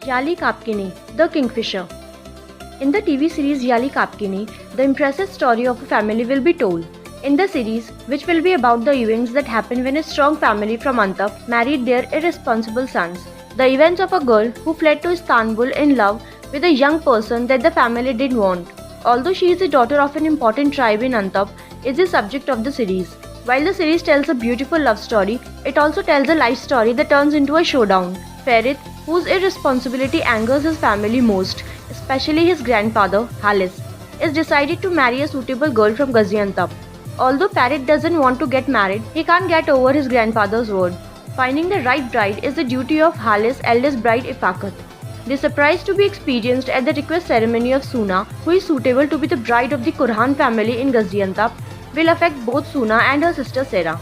Yali Kapkini, the Kingfisher. In the TV series Yali Kapkini, the impressive story of a family will be told. In the series, which will be about the events that happened when a strong family from Antap married their irresponsible sons. The events of a girl who fled to Istanbul in love with a young person that the family didn't want. Although she is the daughter of an important tribe in Antap, is the subject of the series. While the series tells a beautiful love story, it also tells a life story that turns into a showdown. Ferit, whose irresponsibility angers his family most, especially his grandfather, Halis, is decided to marry a suitable girl from Gaziantep. Although Ferit doesn't want to get married, he can't get over his grandfather's word. Finding the right bride is the duty of Halis' eldest bride Ifakat. The surprise to be experienced at the request ceremony of Suna, who is suitable to be the bride of the Kurhan family in Gaziantep, will affect both Suna and her sister Sarah.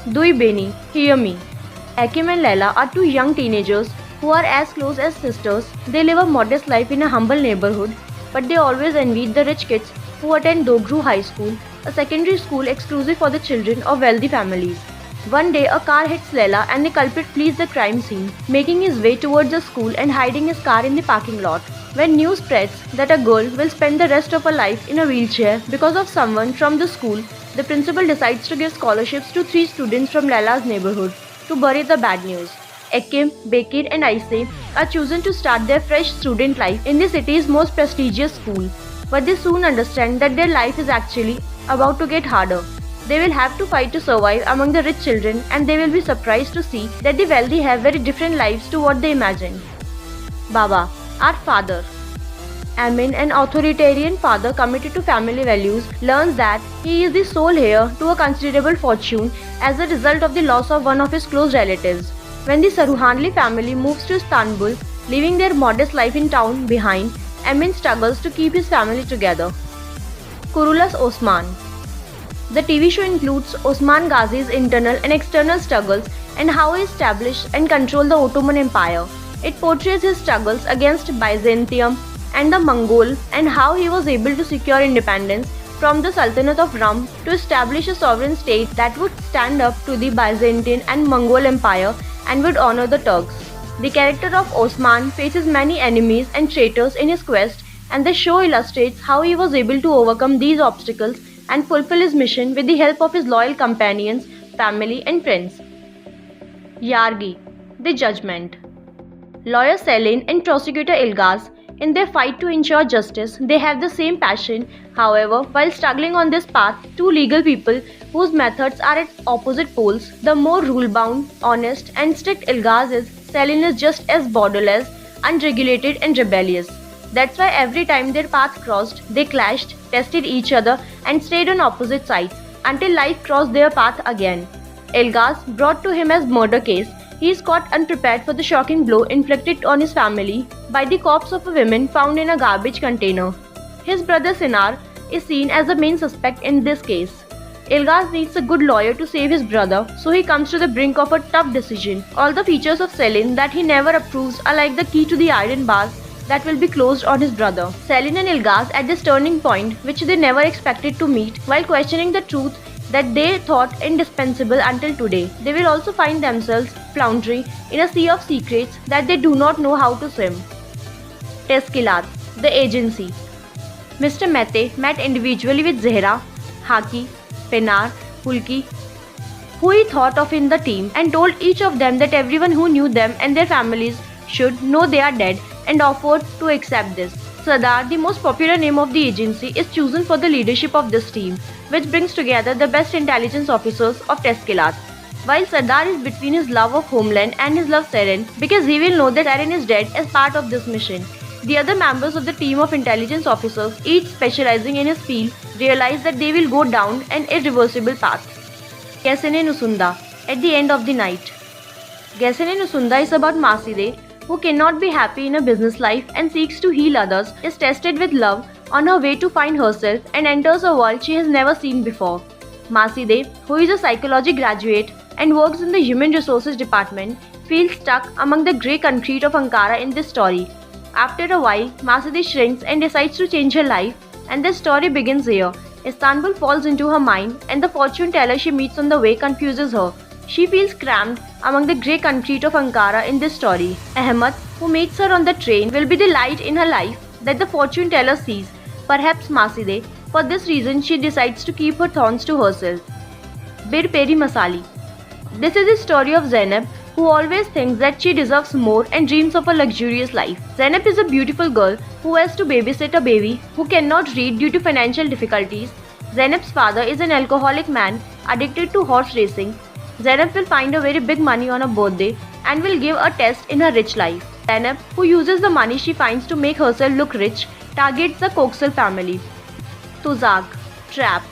Dui Beni, hear me. Akim and Laila are two young teenagers who are as close as sisters. They live a modest life in a humble neighborhood, but they always envy the rich kids who attend Dogru High School, a secondary school exclusive for the children of wealthy families. One day, a car hits Laila and the culprit flees the crime scene, making his way towards the school and hiding his car in the parking lot. When news spreads that a girl will spend the rest of her life in a wheelchair because of someone from the school, the principal decides to give scholarships to 3 students from Laila's neighborhood to bury the bad news. Akim, Bekir and Aise are chosen to start their fresh student life in the city's most prestigious school. But they soon understand that their life is actually about to get harder. They will have to fight to survive among the rich children, and they will be surprised to see that the wealthy have very different lives to what they imagined. Baba, our father. Amin, an authoritarian father committed to family values, learns that he is the sole heir to a considerable fortune as a result of the loss of one of his close relatives. When the Saruhanli family moves to Istanbul, leaving their modest life in town behind, Amin struggles to keep his family together. Kurulas Osman. The TV show includes Osman Ghazi's internal and external struggles and how he established and controlled the Ottoman Empire. It portrays his struggles against Byzantium and the Mongol and how he was able to secure independence from the Sultanate of Rum to establish a sovereign state that would stand up to the Byzantine and Mongol Empire and would honor the Turks. The character of Osman faces many enemies and traitors in his quest, and the show illustrates how he was able to overcome these obstacles and fulfill his mission with the help of his loyal companions, family and friends. Yargi, the judgment. Lawyer Selin and prosecutor Ilgaz, in their fight to ensure justice, they have the same passion. However, while struggling on this path, two legal people whose methods are at opposite poles, the more rule-bound, honest and strict Ilgaz is, Selin is just as borderless, unregulated and rebellious. That's why every time their paths crossed, they clashed, tested each other and stayed on opposite sides until life crossed their path again. Ilgaz, brought to him as murder case, he is caught unprepared for the shocking blow inflicted on his family by the corpse of a woman found in a garbage container. His brother Sinar is seen as the main suspect in this case. Ilgaz needs a good lawyer to save his brother, so he comes to the brink of a tough decision. All the features of Selin that he never approves are like the key to the iron bars that will be closed on his brother. Selin and Ilgaz at this turning point, which they never expected to meet, while questioning the truth that they thought indispensable until today. They will also find themselves floundering in a sea of secrets that they do not know how to swim. Teskilat, the agency. Mr. Mehte met individually with Zehra, Haki, Penar, Hulki, who he thought of in the team, and told each of them that everyone who knew them and their families should know they are dead, and offered to accept this. Sardar, the most popular name of the agency, is chosen for the leadership of this team, which brings together the best intelligence officers of Teskilat. While Sardar is between his love of homeland and his love Seren, because he will know that Seren is dead as part of this mission. The other members of the team of intelligence officers, each specializing in his field, realize that they will go down an irreversible path. Gesene Nusunda, at the end of the night. Gesene Nusunda is about Maside, who cannot be happy in a business life and seeks to heal others, is tested with love on her way to find herself and enters a world she has never seen before. Maside, who is a psychology graduate and works in the human resources department, feels stuck among the grey concrete of Ankara in this story. After a while, Maside shrinks and decides to change her life, and the story begins here. Istanbul falls into her mind, and the fortune teller she meets on the way confuses her. She feels cramped, among the grey concrete of Ankara in this story. Ahmed, who meets her on the train, will be the light in her life that the fortune teller sees, perhaps Maside. For this reason, she decides to keep her thorns to herself. Bir Peri Masali. This is the story of Zainab, who always thinks that she deserves more and dreams of a luxurious life. Zainab is a beautiful girl who has to babysit a baby who cannot read due to financial difficulties. Zainab's father is an alcoholic man addicted to horse racing. Zainab will find a very big money on her birthday and will give a test in her rich life. Zainab, who uses the money she finds to make herself look rich, targets the Koksal family. Tuzak, Trap.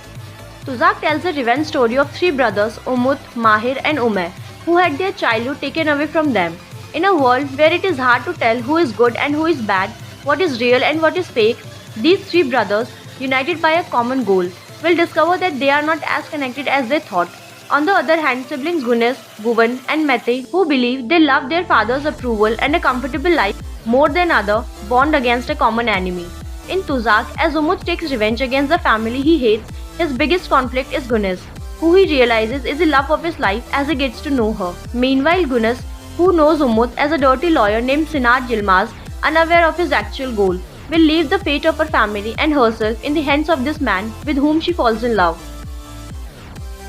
Tuzak tells a revenge story of three brothers, Umut, Mahir and Umair, who had their childhood taken away from them. In a world where it is hard to tell who is good and who is bad, what is real and what is fake, these three brothers, united by a common goal, will discover that they are not as connected as they thought. On the other hand, siblings Gunes, Guvan and Mete, who believe they love their father's approval and a comfortable life more than other, bond against a common enemy. In Tuzak, as Umut takes revenge against the family he hates, his biggest conflict is Gunes, who he realizes is the love of his life as he gets to know her. Meanwhile, Gunes, who knows Umut as a dirty lawyer named Sinat Yilmaz, unaware of his actual goal, will leave the fate of her family and herself in the hands of this man with whom she falls in love.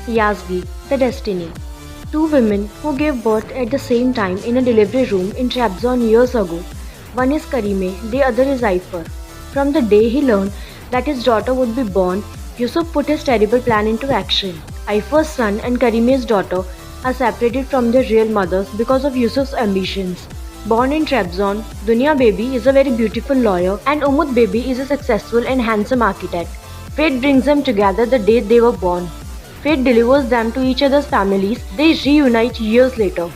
Yazgi, The Destiny. Two women who gave birth at the same time in a delivery room in Trabzon years ago. One is Karime, the other is Aifer. From the day he learned that his daughter would be born, Yusuf put his terrible plan into action. Aifer's son and Karime's daughter are separated from their real mothers because of Yusuf's ambitions. Born in Trabzon, Dunya Baby is a very beautiful lawyer and Umut Baby is a successful and handsome architect. Fate brings them together the day they were born. Fate delivers them to each other's families. They reunite years later.